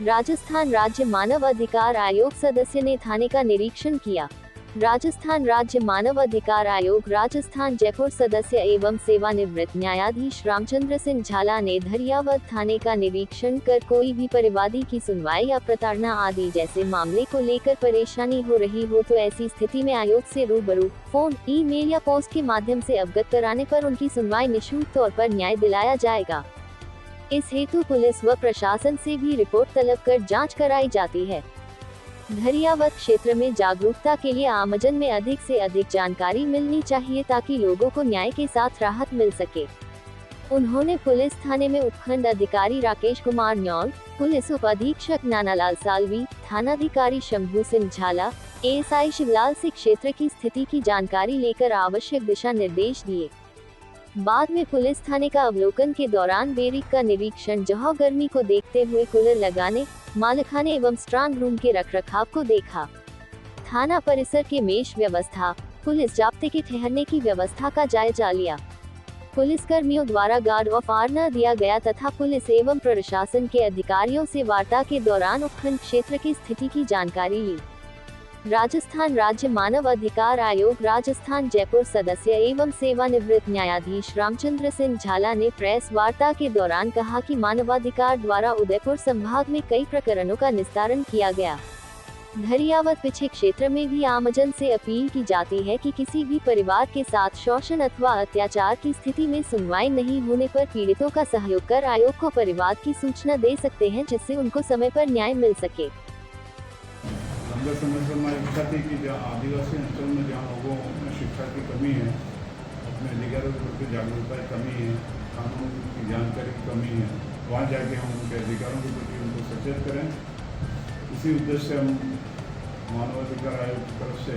राजस्थान राज्य मानव अधिकार आयोग सदस्य ने थाने का निरीक्षण किया। राजस्थान राज्य मानव अधिकार आयोग राजस्थान जयपुर सदस्य एवं सेवानिवृत्त न्यायाधीश रामचंद्र सिंह झाला ने धरियावद थाने का निरीक्षण कर कोई भी परिवादी की सुनवाई या प्रताड़ना आदि जैसे मामले को लेकर परेशानी हो रही हो तो ऐसी स्थिति में आयोग से रूबरू, फोन, ईमेल या पोस्ट के माध्यम से अवगत कराने पर उनकी सुनवाई निःशुल्क तौर पर न्याय दिलाया जाएगा। इस हेतु पुलिस व प्रशासन से भी रिपोर्ट तलब कर जाँच कराई जाती है। धरियावद क्षेत्र में जागरूकता के लिए आमजन में अधिक से अधिक जानकारी मिलनी चाहिए ताकि लोगों को न्याय के साथ राहत मिल सके। उन्होंने पुलिस थाने में उपखंड अधिकारी राकेश कुमार न्यौल, पुलिस उप अधीक्षक नानालाल सालवी, थानाधिकारी शंभू सिंह झाला, एएसआई शिवलाल से क्षेत्र की स्थिति की जानकारी लेकर आवश्यक दिशा निर्देश दिए। बाद में पुलिस थाने का अवलोकन के दौरान बैरिक का निरीक्षण जहां गर्मी को देखते हुए कूलर लगाने, मालखाने एवं स्ट्रांग रूम के रखरखाव को देखा। थाना परिसर के मेष व्यवस्था, पुलिस जाब्ते के ठहरने की व्यवस्था का जायजा लिया। पुलिस कर्मियों द्वारा गार्ड ऑफ ऑनर दिया गया तथा पुलिस एवं प्रशासन के अधिकारियों से वार्ता के दौरान उपखंड क्षेत्र की स्थिति की जानकारी ली। राजस्थान राज्य मानव अधिकार आयोग राजस्थान जयपुर सदस्य एवं सेवानिवृत्त न्यायाधीश रामचंद्र सिंह झाला ने प्रेस वार्ता के दौरान कहा कि मानवाधिकार द्वारा उदयपुर संभाग में कई प्रकरणों का निस्तारण किया गया। धरियावद पिछे क्षेत्र में भी आमजन से अपील की जाती है कि किसी भी परिवार के साथ शोषण अथवा अत्याचार की स्थिति में सुनवाई नहीं होने पर पीड़ितों का सहयोग कर आयोग को परिवार की सूचना दे सकते हैं जिससे उनको समय पर न्याय मिल सके। लंबे समय से हमारी इच्छा थी कि जहाँ आदिवासी अंचल में जहाँ लोगों में शिक्षा की कमी है, अपने अधिकारों के प्रति जागरूकता की कमी है, कानून की जानकारी की कमी है, वहाँ जाके हम उनके अधिकारों के प्रति उनको सचेत करें। इसी उद्देश्य से हम मानवाधिकार आयोग की तरफ से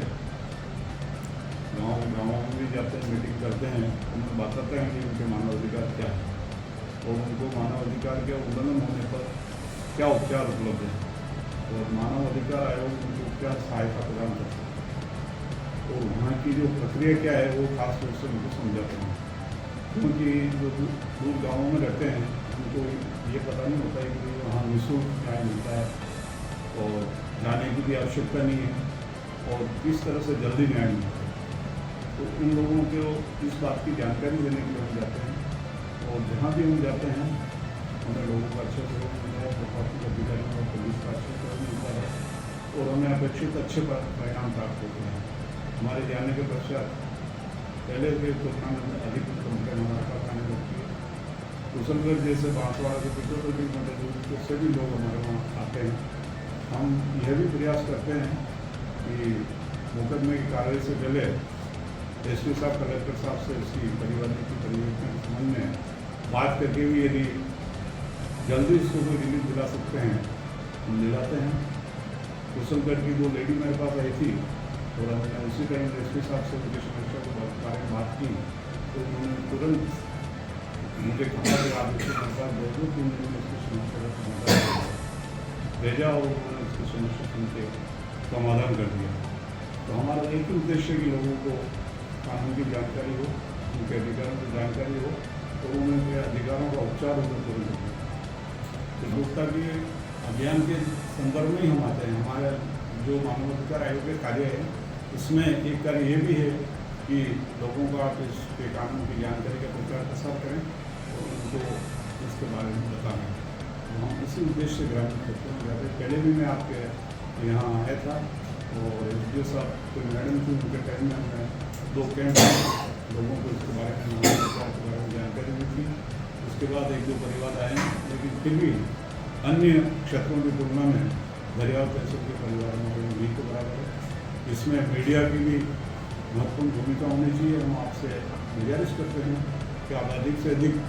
गाँव में भी जाते हैं, मीटिंग करते हैं, उन्हें बताते हैं कि उनके मानवाधिकार क्या है और उनको मानवाधिकार के उल्लंघन होने पर क्या उपचार उपलब्ध है और मानव अधिकार आयोग उनको क्या सहायता प्रदान करता है और वहाँ की जो प्रक्रिया क्या है वो खास तौर से उनको समझाते हैं, क्योंकि जो दूर गाँवों में रहते हैं उनको ये पता नहीं होता है कि वहाँ निःशुल्क न्याय मिलता है और जाने की भी आवश्यकता नहीं है और किस तरह से जल्दी न्याय मिलता है। तो इन लोगों को इस बात की जानकारी देने के लिए हम जाते हैं और जहाँ भी हम जाते हैं हमें लोगों का अच्छे सहयोग मिलता है, प्रशासनिक अधिकारियों और पुलिस का अच्छा सहयोग मिलता है और हमें अपेक्षित अच्छे परिणाम प्राप्त होते हैं। हमारे जाने के पश्चात पहले के तुलना में अधिक संख्या में मुलाकात आने लगती है। कुशलगढ़ जैसे बांसवाड़ा के 75 किलोमीटर दूर से भी लोग हमारे वहाँ आते हैं। हम यह भी प्रयास करते हैं कि मुकदमे की कार्रवाई से पहले एसपी साहब, कलेक्टर साहब से इसकी परिवादी की परिवर्तन के संबंध में बात करके भी यदि जल्दी इसको कोई रिलीफ दिला सकते हैं हम दिलाते हैं। कुशलगढ़ की 2 लेडी मेरे पास आई थी और हमने उसी टाइम एसपी साहब से उनकी समस्या के बारे में बात की तो उन्होंने तुरंत मुझे कहा कि आप इसके अनुसार दे दो कि उन्होंने उसकी समस्या का समाधान भेजा और उन्होंने उसकी समस्या सुन के समाधान कर दिया। तो हमारा एक ही उद्देश्य कि लोगों को कानून की जानकारी हो, उनके अधिकारों की जानकारी हो और उनके अधिकारों का उपचार उन्हें तुरंत हो। जागरूकता के अभियान के संदर्भ में ही हम आते हैं। हमारा जो मानवाधिकार आयोग के कार्य है इसमें एक कार्य ये भी है कि लोगों को आप इसके कानून की जानकारी का प्रचार प्रसार करें और उनको इसके बारे में बताएं। तो हम इसी उद्देश्य से ग्रामीण क्षेत्रों में जाते हैं। पहले भी मैं आपके यहाँ आया था और एसडीओ साहब कोई मैडम थी, उनके टाइम में हमने 2 कैंप लोगों को इसके बारे में मानवाधिकार के बारे में जानकारी दी थी। उसके बाद 1-2 परिवार आए, लेकिन फिर भी अन्य क्षेत्रों की तुलना में धरियावद तहसील के परिवारों में नहीं के बराबर है। इसमें मीडिया की भी महत्वपूर्ण भूमिका होनी चाहिए। हम आपसे गुजारिश करते हैं कि आप अधिक से अधिक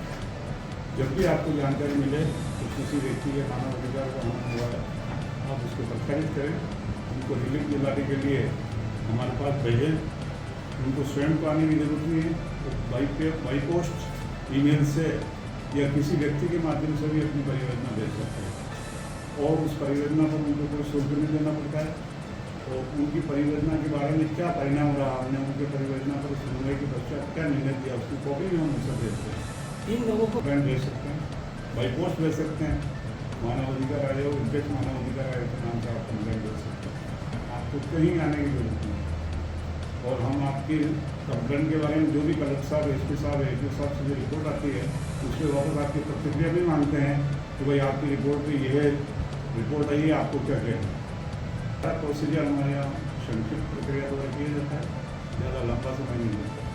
जब भी आपको जानकारी मिले तो किसी व्यक्ति के मानव अधिकार का हनन हुआ है आप उसको प्रचारित करें, उनको रिलीफ दिलाने के लिए हमारे पास भेजें। उनको स्वयं को आने की जरूरत नहीं है, तो बाई पोस्ट, ईमेल से या किसी व्यक्ति के माध्यम से भी अपनी परियोजना भेज सकते हैं और उस परियोजना पर उनको कोई शुल्क नहीं देना पड़ता है। तो उनकी परियोजना के बारे में क्या परिणाम रहा, हमने उनके परियोजना पर सुनवाई के पश्चात क्या निर्णय दिया, उसकी कॉपी भी हम उनसे भेजते हैं। 3 लोगों को बैंक भेज सकते हैं, बाई पोस्ट भेज सकते हैं मानव अधिकार आयोग, अध्यक्ष मानव अधिकार आयोग के नाम से आप कंप्लेंट कर सकते हैं। आपको कहीं आने की जरूरत नहीं। और हम आपकी कंप्लेंट के बारे में जो भी कलेक्टर साहब, एसपी साहब, एसपी साहब से जो रिपोर्ट आती है उसके वापस आपकी प्रतिक्रिया भी मांगते हैं कि भाई आपकी रिपोर्ट पे ये रिपोर्ट आई है, आपको क्या कहना है। प्रोसीजर हमारे यहाँ संक्षिप्त प्रक्रिया द्वारा किया जाता है, ज़्यादा लंबा समय नहीं लगता।